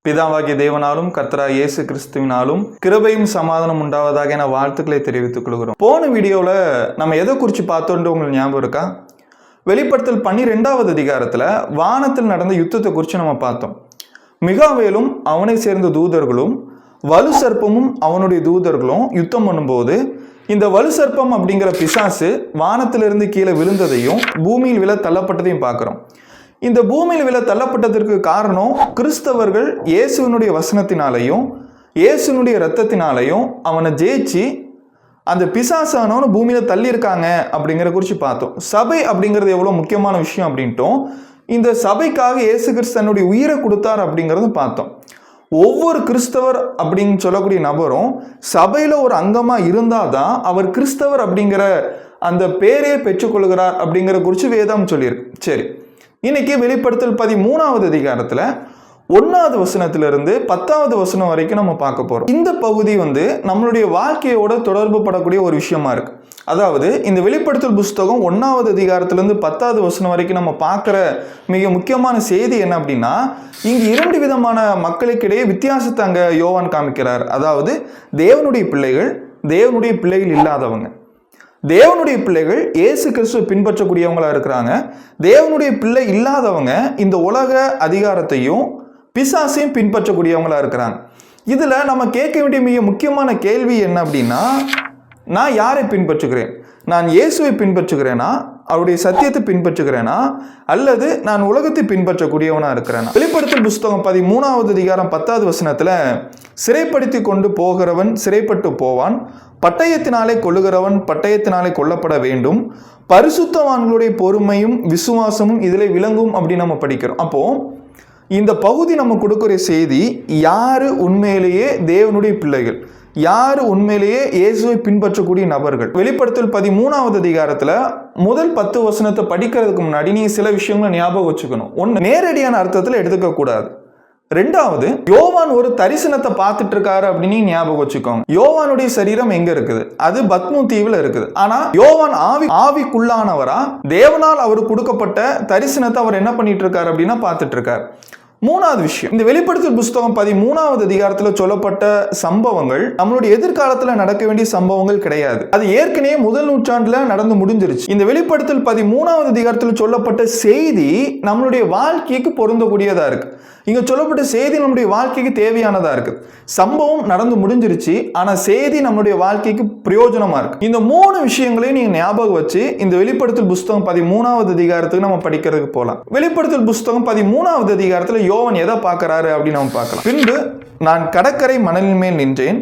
பிதாவாகிய தேவனாலும் கர்த்தராகிய இயேசு கிறிஸ்துவினாலும் கிருபையும் சமாதானம் உண்டாவதாக என வாழ்த்துக்களை தெரிவித்துக் கொள்கிறோம். போன வீடியோவில் நம்ம எதை குறித்து பார்த்தோன்னு உங்களுக்கு ஞாபகம் இருக்கா? வெளிப்படுத்தல் 12வது அதிகாரத்தில் வானத்தில் நடந்த யுத்தத்தை குறித்து நம்ம பார்த்தோம். மிகாவேலும் அவனை சேர்ந்த தூதர்களும் வலு சர்ப்பமும் அவனுடைய தூதர்களும் யுத்தம் பண்ணும்போது இந்த வலு சர்ப்பம் அப்படிங்கிற பிசாசு வானத்திலிருந்து கீழே விழுந்ததையும் பூமியில் விழ தள்ளப்பட்டதையும் பார்க்குறோம். இந்த பூமியில் விழ தள்ளப்பட்டதற்கு காரணம் கிறிஸ்தவர்கள் இயேசுவினுடைய வசனத்தினாலையும் இயேசுனுடைய இரத்தத்தினாலையும் அவனை ஜெயிச்சு அந்த பிசாசானவனை பூமியில் தள்ளியிருக்காங்க அப்படிங்கிற குறித்து பார்த்தோம். சபை அப்படிங்கிறது எவ்வளோ முக்கியமான விஷயம் அப்படின்ட்டும் இந்த சபைக்காக இயேசு கிறிஸ்தனுடைய உயிரை கொடுத்தார் அப்படிங்கிறத பார்த்தோம். ஒவ்வொரு கிறிஸ்தவர் அப்படின்னு சொல்லக்கூடிய நபரும் சபையில் ஒரு அங்கமாக இருந்தால் தான் அவர் கிறிஸ்தவர் அப்படிங்கிற அந்த பேரையே பெற்றுக்கொள்கிறார் அப்படிங்கிற குறித்து வேதம் சொல்லியிருக்கு. சரி, இன்னைக்கு வெளிப்படுத்தல் 13வது அதிகாரத்தில் 1வது வசனத்திலிருந்து 10வது வசனம் வரைக்கும் நம்ம பார்க்க போகிறோம். இந்த பகுதி நம்மளுடைய வாழ்க்கையோட தொடர்பு படக்கூடிய ஒரு விஷயமா இருக்கு. அதாவது இந்த வெளிப்படுத்தல் புஸ்தகம் 1வது அதிகாரத்திலிருந்து 10வது வசனம் வரைக்கும் நம்ம பார்க்குற மிக முக்கியமான செய்தி என்ன அப்படின்னா, இங்கு 2 விதமான மக்களுக்கிடையே வித்தியாசத்தை அங்கே யோவான் காமிக்கிறார். அதாவது தேவனுடைய பிள்ளைகள், தேவனுடைய பிள்ளைகள் இல்லாதவங்க. தேவனுடைய பிள்ளைகள் இயேசு கிறிஸ்துவை பின்பற்றக்கூடியவங்களா இருக்கிறாங்க. தேவனுடைய பிள்ளை இல்லாதவங்க இந்த உலக அதிகாரத்தையும் பிசாசையும் பின்பற்றக்கூடியவங்களா இருக்கிறாங்க. இதுல நம்ம கேட்க வேண்டிய மிக முக்கியமான கேள்வி என்ன அப்படின்னா, நான் யாரை பின்பற்றுகிறேன்? நான் இயேசுவை பின்பற்றுகிறேனா, அவருடைய சத்தியத்தை பின்பற்றுகிறேனா, அல்லது நான் உலகத்தை பின்பற்றக்கூடியவனா இருக்கிறேனா? வெளிப்படுத்தல் புஸ்தகம் 13வது அதிகாரம் 10வது வசனத்துல சிறைப்படுத்தி கொண்டு போகிறவன் சிறைப்பட்டு போவான், பட்டயத்தினாலே கொள்ளுகிறவன் பட்டயத்தினாலே கொல்லப்பட வேண்டும், பரிசுத்தவான்களுடைய பொறுமையும் விசுவாசமும் இதில் விளங்கும் அப்படின்னு நம்ம படிக்கிறோம். அப்போ இந்த பகுதி நம்ம கொடுக்கிற செய்தி, யாரு உண்மையிலேயே தேவனுடைய பிள்ளைகள், யாரு உண்மையிலேயே இயேசுவை பின்பற்றக்கூடிய நபர்கள். வெளிப்படுத்தல் 13வது அதிகாரத்தில் முதல் 10 வசனத்தை படிக்கிறதுக்கு முன்னாடி நீங்க சில விஷயங்களை ஞாபகம் வச்சுக்கணும். ஒன்று, நேரடியான அர்த்தத்தில் எடுத்துக்க கூடாது. 2வது, யோவான் ஒரு தரிசனத்தை பார்த்துட்டு இருக்காரு அப்படின்னு ஞாபகம் வச்சுக்கோங்க. யோவானுடைய சரீரம் எங்க இருக்குது? அது பத்மு தீவுல இருக்குது. ஆனா யோவான் ஆவிக்குள்ளானவரா, தேவனால் அவருக்கு கொடுக்கப்பட்ட தரிசனத்தை அவர் என்ன பண்ணிட்டு இருக்காரு அப்படின்னா பார்த்துட்டு இருக்காரு. 3வது விஷயம், இந்த வெளிப்படுத்தல் புஸ்தகம் 13வது அதிகாரத்தில் சொல்லப்பட்ட சம்பவங்கள் நம்மளுடைய எதிர்காலத்தில் நடக்க வேண்டிய சம்பவங்கள் கிடையாது. அது ஏற்கனவே முதல் நூற்றாண்டுல நடந்து முடிஞ்சிருச்சு. இந்த வெளிப்படுத்தல் 13வது அதிகாரத்தில் சொல்லப்பட்ட செய்தி நம்மளுடைய வாழ்க்கைக்கு பொருந்தக்கூடியதா இருக்கு. இங்க சொல்லப்பட்ட செய்தி நம்முடைய வாழ்க்கைக்கு தேவையானதா இருக்கு. சம்பவம் நடந்து முடிஞ்சிருச்சு, ஆனா செய்தி நம்மளுடைய வாழ்க்கைக்கு பிரயோஜனமா இருக்கு. இந்த 3 விஷயங்களையும் நீங்க ஞாபகம் வச்சு இந்த வெளிப்படுத்தல் புஸ்தகம் 13வது அதிகாரத்துக்கு நம்ம படிக்கிறதுக்கு போலாம். வெளிப்படுத்தல் புஸ்தகம் 13வது அதிகாரத்துல யோவான் எதை பார்க்கிறாரு அப்படின்னு நம்ம பார்க்கலாம். பின்பு நான் கடற்கரை மணலின் மேல் நின்றேன்,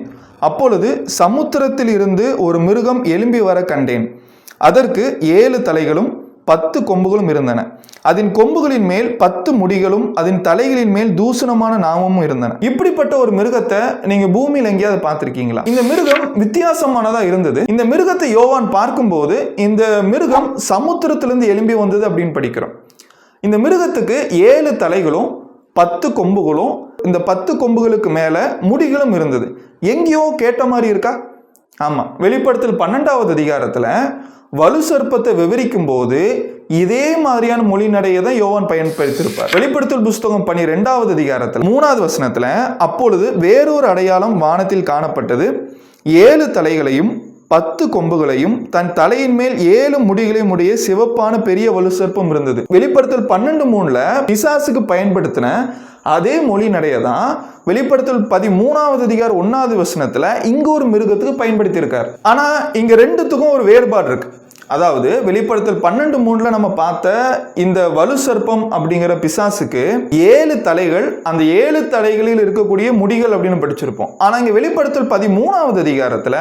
அப்பொழுது சமுத்திரத்தில் இருந்து ஒரு மிருகம் எழும்பி வர கண்டேன். அதற்கு 7 தலைகளும் 10 கொம்புகளும் இருந்தன. அதன் கொம்புகளின் மேல் 10 முடிகளும் அதன் தலைகளின் மேல் தூசணமான நாமமும் இருந்தன. இப்படிப்பட்ட ஒரு மிருகத்தை நீங்க பூமியில் எங்கேயாவது பார்த்திருக்கீங்களா? இந்த மிருகம் வித்தியாசமானதா இருந்தது. இந்த மிருகத்தை யோவான் பார்க்கும்போது இந்த மிருகம் சமுத்திரத்திலிருந்து எழும்பி வந்தது அப்படின்னு படிக்கிறோம். இந்த மிருகத்துக்கு 7 தலைகளும் 10 கொம்புகளும், இந்த 10 கொம்புகளுக்கு மேல முடிகளும் இருந்தது. எங்கேயோ கேட்ட மாதிரி இருக்கா? ஆமா, வெளிப்படுத்தல் 12வது அதிகாரத்துல வலு சர்ப்பத்தை விவரிக்கும் போது இதே மாதிரியான மொழி நடையை தான் யோவான் பயன்படுத்தியிருப்பார். வெளிப்படுத்தல் புஸ்தகம் 12வது அதிகாரத்தில் 3வது வசனத்துல, அப்பொழுது வேறொரு அடையாளம் வானத்தில் காணப்பட்டது, 7 தலைகளையும் 10 கொம்புகளையும் தன் தலையின் மேல் 7 முடிகளையும் உடைய சிவப்பான பெரிய வலு சர்ப்பம் இருந்தது. வெளிப்படுத்தல் 12:3 பிசாசுக்கு பயன்படுத்தின அதே மொழி நடைய தான் வெளிப்படுத்தல் 13வது அதிகாரம் 1வது வசனத்துல இங்க ஒரு மிருகத்துக்கு பயன்படுத்தி இருக்காரு. ஆனா இங்க ரெண்டுத்துக்கும் ஒரு வேறுபாடு இருக்கு. அதாவது வெளிப்படுத்தல் 12:3 நம்ம பார்த்த இந்த வலு சர்ப்பம் அப்படிங்கிற பிசாசுக்கு 7 தலைகள், அந்த 7 தலைகளில் இருக்கக்கூடிய முடிகள் அப்படின்னு படிச்சிருப்போம். ஆனா இங்க வெளிப்படுத்தல் 13வது அதிகாரத்துல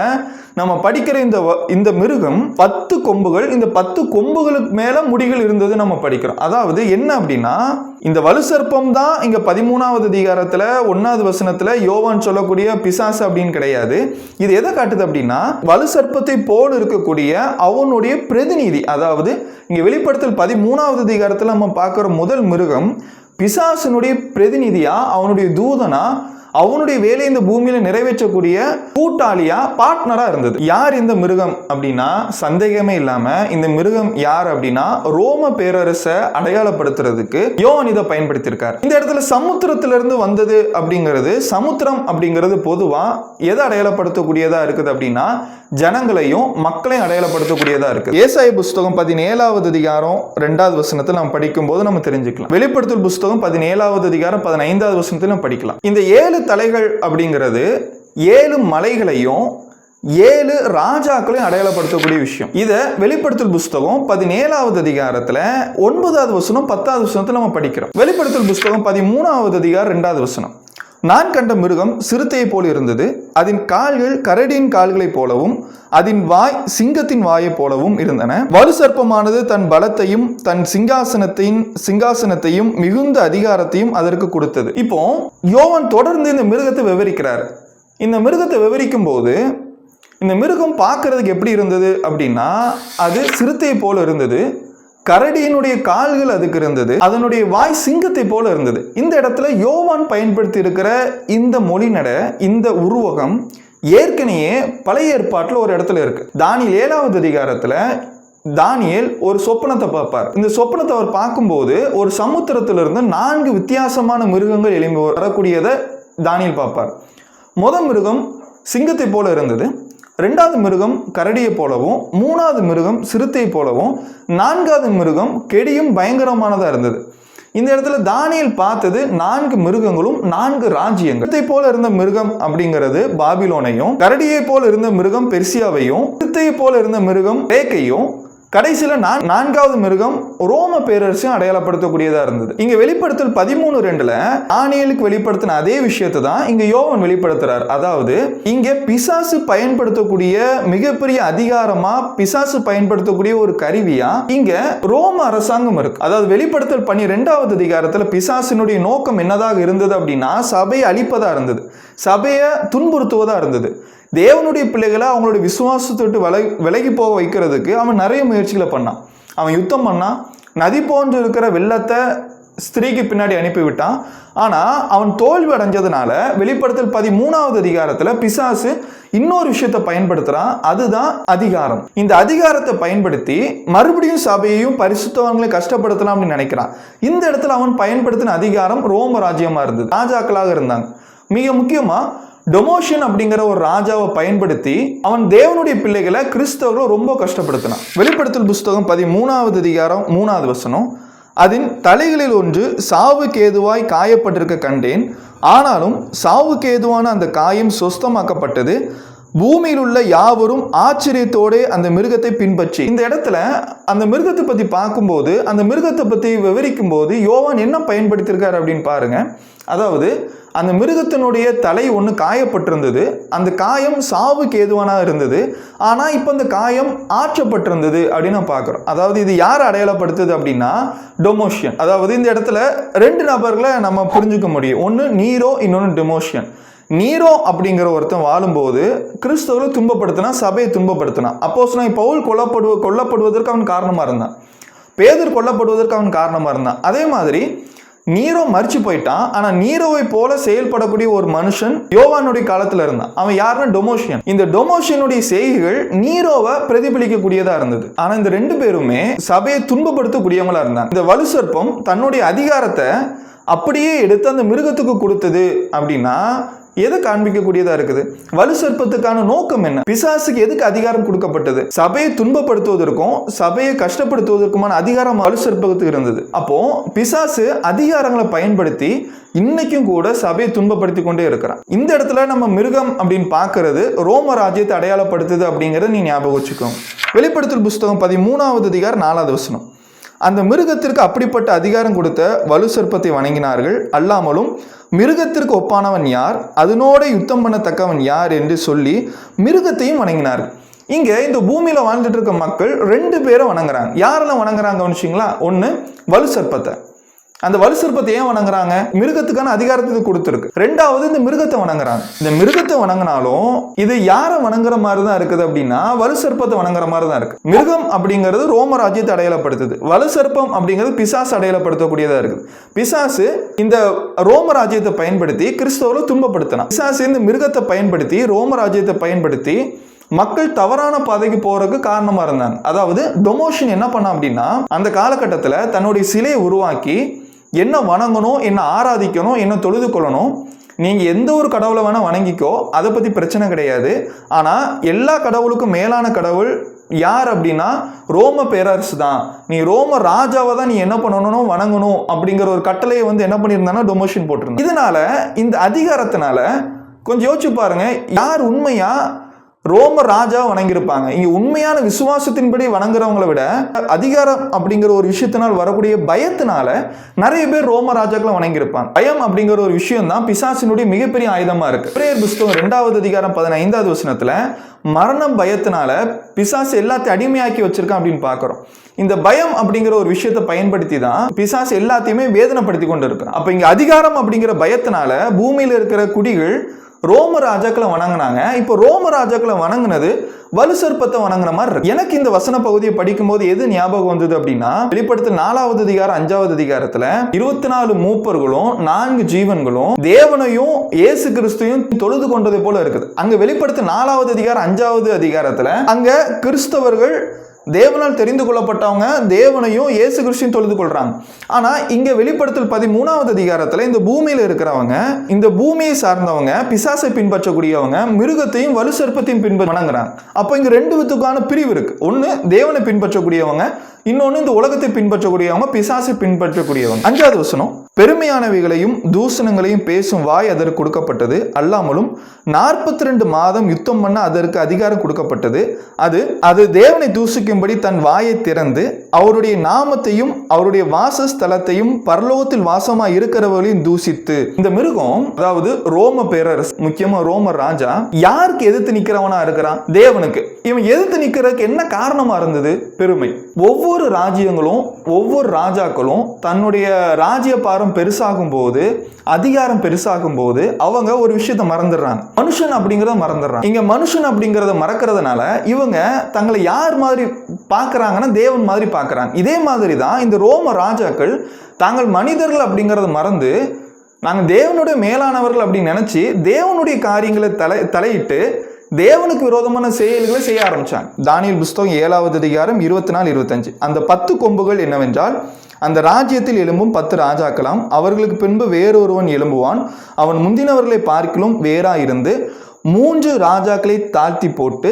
நம்ம படிக்கிற இந்த மிருகம் 10 கொம்புகள், இந்த 10 கொம்புகளுக்கு மேல முடிகள் இருந்தது நம்ம படிக்கிறோம். அதாவது என்ன அப்படின்னா, இந்த வலு சர்ப்பம் தான் இங்க 13வது அதிகாரத்துல 1வது வசனத்துல யோவான் சொல்லக்கூடிய பிசாசு அப்படின்னு கிடையாது. இது எதை காட்டுது அப்படின்னா, வலு சர்ப்பத்தை போல் இருக்கக்கூடிய அவனுடைய பிரதிநிதி. அதாவது இங்க வெளிப்படுத்தல் 13வது அதிகாரத்துல நம்ம பார்க்கிற முதல் மிருகம் பிசாசனுடைய பிரதிநிதியா, அவனுடைய தூதனா, அவனுடைய வேலையை இந்த பூமியில நிறைவேற்றக்கூடிய கூட்டாளியா, பார்ட்னரா இருந்தது. யார் இந்த மிருகம் அப்படின்னா, சந்தேகமே இல்லாம இந்த மிருகம் யார் அப்படின்னா ரோம பேரரசை அடையாளப்படுத்துறதுக்கு யோவான் இதை பயன்படுத்தியிருக்கார். இந்த இடத்துல சமுத்திரத்திலிருந்து வந்தது அப்படிங்கிறது, சமுத்திரம் அப்படிங்கிறது பொதுவா எதை அடையாளப்படுத்தக்கூடியதா இருக்குது அப்படின்னா ஜனங்களையும் மக்களையும் அடையாளப்படுத்தக்கூடியதா இருக்கு. ஏசாயா புஸ்தகம் 17வது அதிகாரம் 2வது வசனத்தில் நாம் படிக்கும் போது நம்ம தெரிஞ்சுக்கலாம். வெளிப்படுத்தல் புஸ்தகம் 17வது அதிகாரம் 15வது வசனத்தில் நம்ம படிக்கலாம். இந்த 7 தலைகள் அப்படிங்கிறது 7 மலைகளையும் 7 ராஜாக்களையும் அடையாளப்படுத்தக்கூடிய விஷயம். இதை வெளிப்படுத்தல் புஸ்தகம் 17வது அதிகாரத்துல 9வது வசனம் 10வது வசனத்தில் நம்ம படிக்கிறோம். வெளிப்படுத்தல் புஸ்தகம் 13வது அதிகாரம் 2வது வசனம். நான் கண்ட மிருகம் சிறுத்தையை போல இருந்தது. அதன் கால்கள் கரடியின் கால்களைப் போலவும் அதன் வாய் சிங்கத்தின் வாயை போலவும் இருந்தன. வலு சர்ப்பமானது தன் பலத்தையும் தன் சிங்காசனத்தையும் மிகுந்த அதிகாரத்தையும் அதற்கு கொடுத்தது. இப்போ யோவான் தொடர்ந்து இந்த மிருகத்தை விவரிக்கிறார். இந்த மிருகத்தை விவரிக்கும் போது இந்த மிருகம் பார்க்கறதுக்கு எப்படி இருந்தது அப்படின்னா, அது சிறுத்தையை போல இருந்தது. கரடியினுடைய கால்கள் அதுக்கு இருந்தது. அதனுடைய வாய் சிங்கத்தை போல இருந்தது. இந்த இடத்துல யோவான் பயன்படுத்தி இருக்கிற இந்த மொழிநட, இந்த உருவகம் ஏற்கனவே பழைய ஏற்பாட்டில் ஒரு இடத்துல இருக்கு. தானியேல் 7வது அதிகாரத்துல தானியேல் ஒரு சொப்பனத்தை பார்ப்பார். இந்த சொப்பனத்தை அவர் பார்க்கும்போது ஒரு சமுத்திரத்திலிருந்து 4 வித்தியாசமான மிருகங்கள் எழும்பி வரக்கூடியதை தானியேல் பார்ப்பார். முதல் மிருகம் சிங்கத்தை போல இருந்தது, 2வது மிருகம் கரடியை போலவும், 3வது மிருகம் சிறுத்தை போலவும், 4வது மிருகம் கெடியும் பயங்கரமானதா இருந்தது. இந்த இடத்துல தானியேல் பார்த்தது 4 மிருகங்களும் 4 ராஜ்யங்கள். சிறுத்தை போல இருந்த மிருகம் அப்படிங்கிறது பாபிலோனையும், கரடியை போல இருந்த மிருகம் பெர்சியாவையும், சிறுத்தையை போல இருந்த மிருகம் கிரேக்கையும், கடைசியில 4வது மிருகம் ரோம பேரரசையும் அடையாளப்படுத்தக்கூடியதா இருந்தது. இங்க வெளிப்படுத்தல் 13:2 தானியேலுக்கு வெளிப்படுத்தின அதே விஷயத்தை தான் இங்க யோவான் வெளிப்படுத்துறார். அதாவது இங்க பிசாசு பயன்படுத்தக்கூடிய மிகப்பெரிய அதிகாரமா, பிசாசு பயன்படுத்தக்கூடிய ஒரு கருவியா இங்க ரோம அரசாங்கம் இருக்கு. அதாவது வெளிப்படுத்தல் 12வது அதிகாரத்துல பிசாசினுடைய நோக்கம் என்னதாக இருந்தது அப்படின்னா சபையை அழிப்பதா இருந்தது, சபையை துன்புறுத்துவதா இருந்தது. தேவனுடைய பிள்ளைகளை அவங்களுடைய விசுவாசத்தொட்டு விலகி போக வைக்கிறதுக்கு அவன் நிறைய முயற்சிகளை பண்ணான். அவன் யுத்தம் பண்ணான், நதி போன்று இருக்கிற வெள்ளத்தை ஸ்திரீக்கு பின்னாடி அனுப்பிவிட்டான். ஆனால் அவன் தோல்வி அடைஞ்சதுனால வெளிப்படுத்தல் 13வது அதிகாரத்தில் பிசாசு இன்னொரு விஷயத்தை பயன்படுத்துகிறான், அதுதான் அதிகாரம். இந்த அதிகாரத்தை பயன்படுத்தி மறுபடியும் சபையையும் பரிசுத்தவான்களையும் கஷ்டப்படுத்தலாம் அப்படின்னு நினைக்கிறான். இந்த இடத்துல அவன் பயன்படுத்தின அதிகாரம் ரோம ராஜ்யமாக இருந்தது, ராஜாக்களாக இருந்தாங்க. மிக முக்கியமாக டொமோஷன் அப்படிங்கிற ஒரு ராஜாவை பயன்படுத்தி அவன் தேவனுடைய பிள்ளைகளை கிறிஸ்தவர்களை ரொம்ப கஷ்டப்படுத்தினான். வெளிப்படுத்தல் புஸ்தகம் 13வது அதிகாரம் 3வது வசனம். அதன் தலைகளில் ஒன்று சாவுக்கு ஏதுவாய் காயப்பட்டிருக்க கண்டேன், ஆனாலும் சாவுக்கு ஏதுவான அந்த காயம் சொஸ்தமாக்கப்பட்டது. பூமியில் உள்ள யாவரும் ஆச்சரியத்தோடு அந்த மிருகத்தை பின்பற்றி. இந்த இடத்துல அந்த மிருகத்தை பற்றி பார்க்கும்போது, அந்த மிருகத்தை பற்றி விவரிக்கும் போது யோவான் என்ன பயன்படுத்தியிருக்காரு அப்படின்னு பாருங்க. அதாவது அந்த மிருகத்தினுடைய தலை ஒன்று காயப்பட்டிருந்தது, அந்த காயம் சாவுக்கு ஏதுவானா இருந்தது, ஆனால் இப்போ அந்த காயம் ஆற்றப்பட்டிருந்தது அப்படின்னு நான் பார்க்குறோம். அதாவது இது யார் அடையாளப்படுத்துது அப்படின்னா டொமோஷியன். அதாவது இந்த இடத்துல 2 நபர்களை நம்ம புரிஞ்சுக்க முடியும். ஒன்று நீரோ, இன்னொன்று டொமோஷியன். நீரோ அப்படிங்கிற ஒருத்தன் வாழும்போது கிறிஸ்தவரை துன்பப்படுத்தினா, சபையை துன்பப்படுத்தினான். அப்போஸ்தலனாகிய பவுல் கொல்லப்படுவதற்கு அவன் காரணமாக இருந்தான், பேதுரு கொல்லப்படுவதற்கு அவன் காரணமாக இருந்தான். அதே மாதிரி நீரோ மரிச்சு போயிட்டான், ஆனால் நீரோவை போல செயல்படக்கூடிய ஒரு மனுஷன் யோவானுடைய காலத்தில் இருந்தான். அவன் யாருன்னா டொமோஷியன். இந்த டொமோஷியனுடைய செய்கைகள் நீரோவை பிரதிபலிக்கக்கூடியதா இருந்தது. ஆனால் இந்த 2 பேருமே சபையை துன்பப்படுத்தக்கூடியவங்களா இருந்தாங்க. இந்த வலு சர்ப்பம் தன்னுடைய அதிகாரத்தை அப்படியே எடுத்து அந்த மிருகத்துக்கு கொடுத்தது அப்படின்னா எதை காண்பிக்கக்கூடியதா இருக்குது? வலு சர்ப்பத்துக்கான நோக்கம் என்ன? பிசாசுக்கு எதுக்கு அதிகாரம் கொடுக்கப்பட்டது? சபையை துன்பப்படுத்துவதற்கும் சபையை கஷ்டப்படுத்துவதற்குமான அதிகாரம் வலு சர்ப்பத்துக்கு இருந்தது. அப்போ பிசாசு அதிகாரங்களை பயன்படுத்தி இன்னைக்கும் கூட சபையை துன்பப்படுத்தி கொண்டே இருக்கிறான். இந்த இடத்துல நம்ம மிருகம் அப்படின்னு பார்க்கறது ரோம ராஜ்யத்தை அடையாளப்படுத்துது அப்படிங்கறத நீ ஞாபகம் வச்சுக்கோங்க. வெளிப்படுத்தல் புஸ்தகம் 13வது அதிகாரம் 4வது வசனம். அந்த மிருகத்திற்கு அப்படிப்பட்ட அதிகாரம் கொடுத்த வலு சர்ப்பத்தை வணங்கினார்கள், அல்லாமலும் மிருகத்திற்கு ஒப்பானவன் யார், அதனோட யுத்தம் பண்ணத்தக்கவன் யார் என்று சொல்லி மிருகத்தையும் வணங்கினார்கள். இங்க இந்த பூமியில வாழ்ந்துட்டு இருக்க மக்கள் 2 பேரை வணங்குறாங்க. யாரெல்லாம் வணங்குறாங்க வச்சுங்களா? ஒன்று வலு சர்ப்பத்தை, அந்த வலு சர்ப்பத்தை ஏன் வணங்குறாங்க? மிருகத்துக்கான அதிகாரத்தை கொடுத்துருக்கு. ரெண்டாவது இந்த மிருகத்தை வணங்குறாங்க. இந்த மிருகத்தை வணங்கினாலும் இது யாரை வணங்குற மாதிரி தான் இருக்குது அப்படின்னா வலு சர்ப்பத்தை வணங்குற மாதிரி தான் இருக்கு. மிருகம் அப்படிங்கிறது ரோம ராஜ்யத்தை அடையாளப்படுத்துது. வலு சர்ப்பம் அப்படிங்கிறது பிசாசு அடையாளப்படுத்தக்கூடியதா இருக்குது. பிசாசு இந்த ரோம ராஜ்யத்தை பயன்படுத்தி கிறிஸ்தவரை துன்பப்படுத்தினான். பிசாசு இந்த மிருகத்தை பயன்படுத்தி ரோம ராஜ்யத்தை பயன்படுத்தி மக்கள் தவறான பாதைக்கு போறதுக்கு காரணமா இருந்தாங்க. அதாவது டொமோஷன் என்ன பண்ண அப்படின்னா அந்த காலகட்டத்தில் தன்னுடைய சிலையை உருவாக்கி என்ன வணங்கணும், என்ன ஆராதிக்கணும், என்ன தொழுது கொள்ளணும், நீங்க எந்த ஒரு கடவுளை வேணா வணங்கிக்கோ, அதை பத்தி பிரச்சனை கிடையாது. ஆனா எல்லா கடவுளுக்கும் மேலான கடவுள் யார் அப்படின்னா ரோம பேரரசு தான். நீ ரோம ராஜாவை தான் நீ என்ன பண்ணணும், வணங்கணும் அப்படிங்கிற ஒரு கட்டளையை என்ன பண்ணியிருந்தாங்கன்னா டொமோஷன் போட்டிருந்தாங்க. இதனால இந்த அதிகாரத்தினால கொஞ்சம் யோசிச்சு பாருங்க, யார் உண்மையா ரோம ராஜா வணங்கியிருப்பாங்க. இங்க உண்மையான விசுவாசத்தின்படி வணங்குறவங்களை விட அதிகாரம் அப்படிங்கிற ஒரு விஷயத்தினால் வரக்கூடிய பயத்தினால நிறைய பேர் ரோம ராஜாக்களை வணங்கியிருப்பாங்க. பயம் அப்படிங்கிற ஒரு விஷயம் தான் பிசாசினுடைய மிகப்பெரிய ஆயுதமா இருக்கு. எபிரேயர் புத்தகம் 2வது அதிகாரம் 15வது வசனத்துல மரணம் பயத்தினால பிசாசு எல்லாத்தையும் அடிமையாக்கி வச்சிருக்கான் அப்படின்னு பாக்குறோம். இந்த பயம் அப்படிங்கிற ஒரு விஷயத்தை பயன்படுத்தி தான் பிசாசு எல்லாத்தையுமே வேதனைப்படுத்தி கொண்டு இருக்கிறான். அப்ப இங்க அதிகாரம் அப்படிங்கிற பயத்தினால பூமியில இருக்கிற குடிகள் ரோம ராஜாக்களை வணங்கினாங்க. இப்போ ரோம ராஜாக்களை வணங்கினது வலு சர்ப்பத்தை வணங்குற மாதிரி இருக்கு. எனக்கு இந்த வசன பகுதியை படிக்கும் போது எது ஞாபகம் வந்தது அப்படின்னா வெளிப்படுத்தல் 4வது அதிகாரம் 5வது அதிகாரத்துல 24 மூப்பர்களும் 4 ஜீவன்களும் தேவனையும் இயேசு கிறிஸ்துவையும் தொழுது கொண்டதை போல இருக்குது. அங்க வெளிப்படுத்தல் 4வது அதிகாரம் 5வது அதிகாரத்துல அங்க கிறிஸ்தவர்கள் தேவனால் தெரிந்து கொள்ளப்பட்டவங்க தேவனையும் இயேசு கிறிஸ்துவையும் தொழுது கொள்றாங்க. ஆனா இங்க வெளிப்படுத்தல் 13வது அதிகாரத்துல இந்த பூமியில இருக்கிறவங்க, இந்த பூமியை சார்ந்தவங்க, பிசாசை பின்பற்றக்கூடியவங்க மிருகத்தையும் வலு சர்ப்பத்தையும் வணங்குறாங்க. அப்ப இங்க 2 விதத்துக்கான பிரிவு இருக்கு. ஒன்னு தேவனை பின்பற்றக்கூடியவங்க, இன்னொன்னு இந்த உலகத்தை பின்பற்றக்கூடியவங்க, பிசாசை பின்பற்றக்கூடியவங்க. 5வது வசனம், பெருமையானவைகளையும் தூஷணங்களையும் பேசும் வாய் அதற்கு கொடுக்கப்பட்டது, அல்லாமலும் 42 மாதம் யுத்தம் பண்ண அதற்கு அதிகாரம் கொடுக்கப்பட்டது. அது தேவனை தூசிக்கும்படி தன் வாயை திறந்து அவருடைய நாமத்தையும் அவருடைய வாசஸ்தலத்தையும் பரலோகத்தில் வாசமா இருக்கிறவர்களையும் தூசித்து. இந்த மிருகம் அதாவது ரோம பேரரசு, முக்கியமா ரோம ராஜா யாருக்கு எதிர்த்து நிக்கிறவனா இருக்கிறான்? தேவனுக்கு. இவன் எதிர்த்து நிக்கிறதுக்கு என்ன காரணமா இருந்தது? பெருமை. ஒவ்வொரு ராஜ்யங்களும் ஒவ்வொரு ராஜாக்களும் தன்னுடைய ராஜ்ய பாரம் பெருசாகும் போது, அதிகாரம் பெருசாகும் போது அவங்க ஒரு விஷயத்தை மறந்துடுறாங்க. மனுஷன் அப்படிங்கறத மறந்துடுறாங்க. இங்க மனுஷன் அப்படிங்கறத மறக்கிறதுனால இவங்க தங்களை யார் மாதிரி பார்க்கறாங்கன்னா தேவன் மாதிரி பார்க்கறாங்க. இதே மாதிரி தான் இந்த ரோம ராஜாக்கள் தாங்கள் மனிதர்கள் அப்படிங்கறத மறந்து நாங்கள் தேவனுடைய மேலானவர்கள் அப்படின்னு நினைச்சு தேவனுடைய காரியங்களை தலையிட்டு தேவனுக்கு விரோதமான செயல்களை செய்ய ஆரம்பிச்சாங்க. தானியேல் புத்தகம் 7வது அதிகாரம் 24-25. அந்த 10 கொம்புகள் என்னவென்றால் அந்த ராஜ்யத்தில் எழும்பும் 10 ராஜாக்களாம். அவர்களுக்கு பின்பு வேறொருவன் எழும்புவான். அவன் முந்தினவர்களை பார்க்கிலும் வேறாயிருந்து 3 ராஜாக்களை தாழ்த்தி போட்டு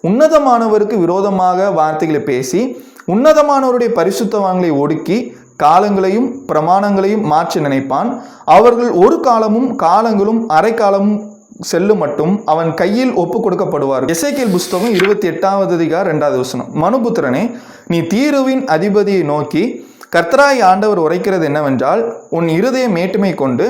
உன்னதமானவருக்கு விரோதமாக வார்த்தைகளை பேசி உன்னதமானவருடைய பரிசுத்தவான்களை ஒடுக்கி காலங்களையும் பிரமாணங்களையும் மாற்றி நினைப்பான். அவர்கள் ஒரு காலமும் காலங்களும் அரை காலமும் செல்லும் மட்டும் அவன் கையில் ஒப்பு கொடுக்கப்படுவார். எசேக்கியேல் புஸ்தகம் 28வது அதிகாரம் 2வது வசனம். மனுபுத்திரனே, நீ தீருவின் அதிபதியை நோக்கி கர்த்தராய் ஆண்டவர் உரைக்கிறது என்னவென்றால், உன் இருதய மேட்டுமை கொண்டு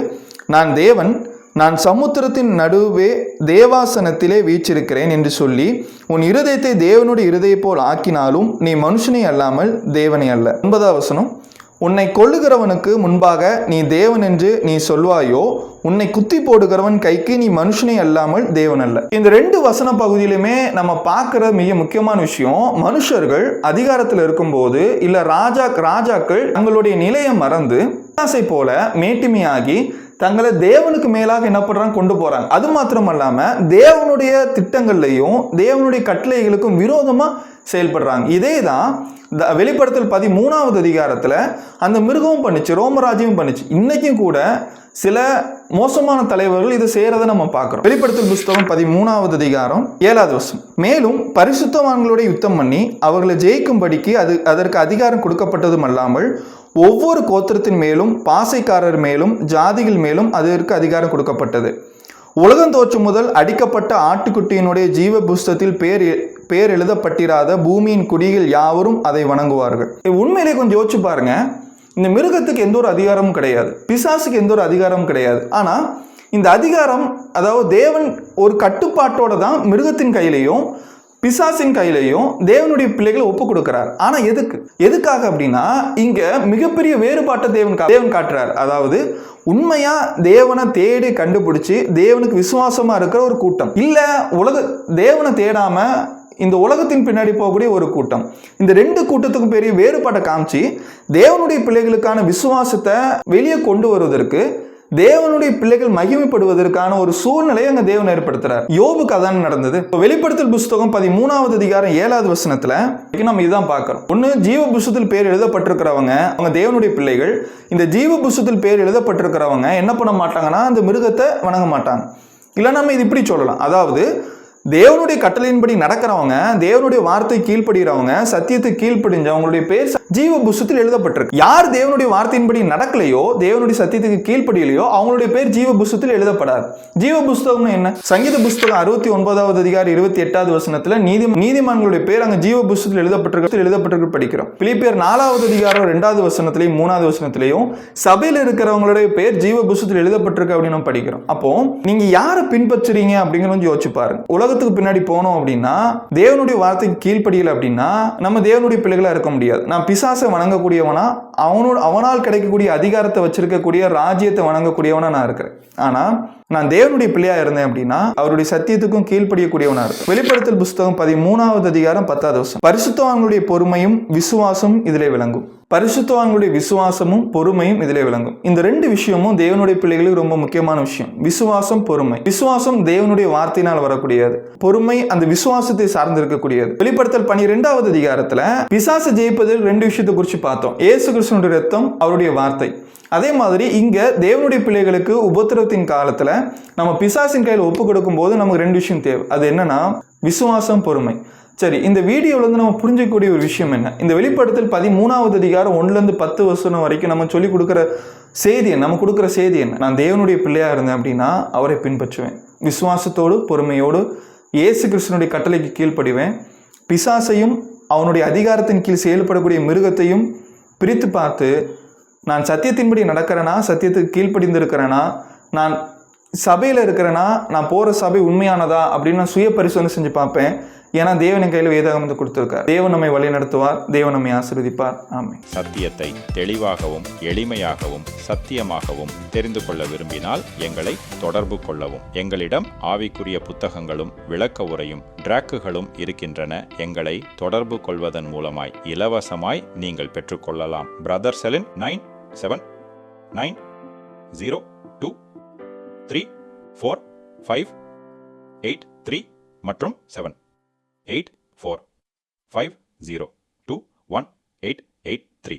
நான் தேவன், நான் சமுத்திரத்தின் நடுவே தேவாசனத்திலே வீற்றிருக்கிறேன் என்று சொல்லி உன் இருதயத்தை தேவனுடைய இருதய போல் ஆக்கினாலும் நீ மனுஷனை அல்லாமல் தேவனை அல்ல. 9வது வசனம். உன்னை கொள்ளுகிறவனுக்கு முன்பாக நீ தேவன் என்று நீ சொல்வாயோ, உன்னை குத்தி போடுகிறவன் கைக்கு நீ மனுஷனை அல்லாமல் தேவன் அல்ல. இந்த 2 வசன பகுதியிலுமே நம்ம பார்க்கிற மிக முக்கியமான விஷயம், மனுஷர்கள் அதிகாரத்தில் இருக்கும்போது இல்ல ராஜாக்கள் தங்களுடைய நிலையை மறந்து ஆசை போல மேட்டிமையாகி தங்களை தேவனுக்கு மேலாக என்ன பண்றாங்க, கொண்டு போறாங்க. அது மாத்திரம் இல்லாம தேவனுடைய திட்டங்கள்லையும் தேவனுடைய கட்டளைகளுக்கும் விரோதமா செயல்படுறாங்க. இதே தான் வெளிப்படுத்தல் 13வது அதிகாரத்துல அந்த மிருகமும் பண்ணுச்சு, ரோமராஜ்யமும் பண்ணுச்சு. இன்னைக்கும் கூட சில மோசமான தலைவர்கள் இதை செய்யறதை நம்ம பார்க்கிறோம். வெளிப்படுத்தல் புஸ்தகம் 13வது அதிகாரம் 7வது வசனம். மேலும் பரிசுத்தவான்களோட யுத்தம் பண்ணி அவர்களை ஜெயிக்கும்படிக்கு அதற்கு அதிகாரம் கொடுக்கப்பட்டதும் அல்லாமல் ஒவ்வொரு கோத்திரத்தின் மேலும் பாசைக்காரர் மேலும் ஜாதிகள் மேலும் அதற்கு அதிகாரம் கொடுக்கப்பட்டது. உலகம் தோற்று முதல் அடிக்கப்பட்ட ஆட்டுக்குட்டியினுடைய ஜீவ புஸ்தகத்தில் பேர் எழுதப்பட்டிராத பூமியின் குடிகள் யாவரும் அதை வணங்குவார்கள். உண்மையிலே கொஞ்சம் யோசிச்சு பாருங்க, இந்த மிருகத்துக்கு எந்த ஒரு அதிகாரமும் கிடையாது, பிசாசுக்கு எந்த ஒரு அதிகாரமும் கிடையாது. ஆனா இந்த அதிகாரம், அதாவது தேவன் ஒரு கட்டுப்பாட்டோட தான் மிருகத்தின் கையிலையும் பிசாசின் கையிலையும் தேவனுடைய பிள்ளைகளை ஒப்பு கொடுக்கிறார். ஆனா எதுக்காக அப்படின்னா, இங்க மிகப்பெரிய வேறுபாட்டை தேவன் காட்டுறார். அதாவது உண்மையா தேவனை தேடி கண்டுபிடிச்சு தேவனுக்கு விசுவாசமா இருக்கிற ஒரு கூட்டம், இல்ல தேவனை தேடாம இந்த உலகத்தின் பின்னாடி போகக்கூடிய ஒரு கூட்டம். இந்த ரெண்டு கூட்டத்துக்கும் பெரிய வேறுபாட்டை காமிச்சு தேவனுடைய பிள்ளைகளுக்கான விசுவாசத்தை வெளியே கொண்டு வருவதற்கு, தேவனுடைய பிள்ளைகள் மகிமைப்படுவதற்கான ஒரு சூழ்நிலையை அங்க தேவன் ஏற்படுத்துறார். யோபுக்கு அதான் நடந்தது. வெளிப்படுத்தல் புஸ்தகம் 13வது அதிகாரம் 7வது வசனத்துல நம்ம இதுதான் பார்க்கிறோம். ஒன்னு, ஜீவ புஸ்தகத்தில் பேர் எழுதப்பட்டிருக்கிறவங்க அவங்க தேவனுடைய பிள்ளைகள். இந்த ஜீவ புஸ்தகத்தில் பேர் எழுதப்பட்டிருக்கிறவங்க என்ன பண்ண மாட்டாங்கன்னா, அந்த மிருகத்தை வணங்க மாட்டாங்க. இல்ல நம்ம இது இப்படி சொல்லலாம், அதாவது தேவனுடைய கட்டளையின்படி நடக்கிறவங்க, தேவனுடைய வார்த்தை கீழ்ப்படுகிறவங்க, சத்தியத்தை கீழ்ப்படிஞ்ச அவங்களுடைய பேர் ஜீவ புஸ்தகத்தில் எழுதப்பட்டிருக்கு. யார் தேவனுடைய வார்த்தையின்படி நடக்கலையோ, தேவனுடைய சத்தியத்துக்கு கீழ்ப்படியலையோ, அவங்களுடைய பேர் ஜீவ புஸ்தகத்தில் எழுதப்படாது. ஜீவ புஸ்தகம் என்ன? சங்கீத புஸ்தகம் 69வது அதிகாரம் 28வது வசனத்துல நீதிமான்களுடைய பேர் அங்க ஜீவ புஸ்தகத்தில் எழுதப்பட்டிருக்கு படிக்கிறோம். பிலிப்பியர் 4வது அதிகாரம் 2வது வசனத்திலையும் 3வது வசனத்திலையும் சபையில் இருக்கிறவங்களுடைய பேர் ஜீவ புஸ்தகத்தில் எழுதப்பட்டிருக்கு அப்படின்னு நம்ம படிக்கிறோம். அப்போ நீங்க யாரை பின்பற்றுறீங்க அப்படிங்கிறத யோசிச்சு பாருங்க. உலகத்துக்கு பின்னாடி போனோம் அப்படின்னா, தேவனுடைய வார்த்தைக்கு கீழ்ப்படியல அப்படின்னா நம்ம தேவனுடைய பிள்ளைகளா இருக்க முடியாது. நான் பிசாசை வணங்கக்கூடியவனா, அவனால் கிடைக்கக்கூடிய அதிகாரத்தை வச்சிருக்கக்கூடிய ராஜ்யத்தை வணங்கக்கூடியவனா நான் இருக்கிறேன். ஆனா நான் தேவனுடைய பிள்ளையா இருந்தேன் அப்படின்னா அவருடைய சத்தியத்துக்கும் கீழ்ப்படியக்கூடியவனா இருக்கும். வெளிப்படுத்தல் புஸ்தகம் 13வது அதிகாரம் 10வது வசனம், பரிசுத்தவான்களுடைய பொறுமையும் விசுவாசம் இதிலே விளங்கும். பரிசுத்தவான்களுடைய விசுவாசமும் பொறுமையும் இதிலே விளங்கும். இந்த ரெண்டு விஷயமும் தேவனுடைய பிள்ளைகளுக்கு ரொம்ப முக்கியமான விஷயம். விசுவாசம், பொறுமை. விசுவாசம் தேவனுடைய வார்த்தையினால் வரக்கூடியது, பொறுமை அந்த விசுவாசத்தை சார்ந்து இருக்கக்கூடியது. வெளிப்படுத்தல் 12வது அதிகாரத்துல பிசாசை ஜெயிப்பதில் ரெண்டு விஷயத்தை குறித்து பார்த்தோம். இயேசு கிறிஸ்துவின் இரத்தம், அவருடைய வார்த்தை. அதே மாதிரி இங்க தேவனுடைய பிள்ளைகளுக்கு உபத்திரவத்தின் காலத்துல நம்ம பிசாசின் கையில் ஒப்பு கொடுக்கும் போது நமக்கு ரெண்டு விஷயம் தேவை. அது என்னன்னா விசுவாசம், பொறுமை. சரி, இந்த வீடியோல இருந்து நம்ம புரிஞ்சக்கூடிய ஒரு விஷயம் என்ன? இந்த வெளிப்படுத்தல் 13வது அதிகாரம் 1லேருந்து 10 வசனம் வரைக்கும் நம்ம சொல்லி கொடுக்குற செய்தி என்ன? நம்ம கொடுக்குற செய்தி என்ன? நான் தேவனுடைய பிள்ளையா இருந்தேன் அப்படின்னா அவரை பின்பற்றுவேன், விசுவாசத்தோடு பொறுமையோடு இயேசு கிறிஸ்துனுடைய கட்டளைக்கு கீழ்ப்படிவேன், பிசாசையும் அவனுடைய அதிகாரத்தின் கீழ் செயல்படக்கூடிய மிருகத்தையும் பிரித்து பார்த்து நான் சத்தியத்தின்படி நடக்கிறேனா, சத்தியத்துக்கு கீழ்ப்படிந்து இருக்கிறேனா, நான் சபையில் இருக்கிறேனா, நான் போகிற சபை உண்மையானதா அப்படின்னு நான் சுய பரிசோதனை செஞ்சு பார்ப்பேன். ஏன்னா தேவனின் கையில் வேதாகம் வந்து கொடுத்திருக்கார். தேவன் நம்மை வழி நடத்துவார், தேவன் நம்மை ஆசீர்வதிப்பார். ஆமென். சத்தியத்தை தெளிவாகவும் எளிமையாகவும் சத்தியமாகவும் தெரிந்து கொள்ள விரும்பினால் எங்களை தொடர்பு கொள்ளவும். எங்களிடம் ஆவிக்குரிய புத்தகங்களும் விளக்க உரையும் டிராக்குகளும் இருக்கின்றன. எங்களை தொடர்பு கொள்வதன் மூலமாய் இலவசமாய் நீங்கள் பெற்றுக்கொள்ளலாம். பிரதர் செலின் 9790234583 மற்றும் 78450218883.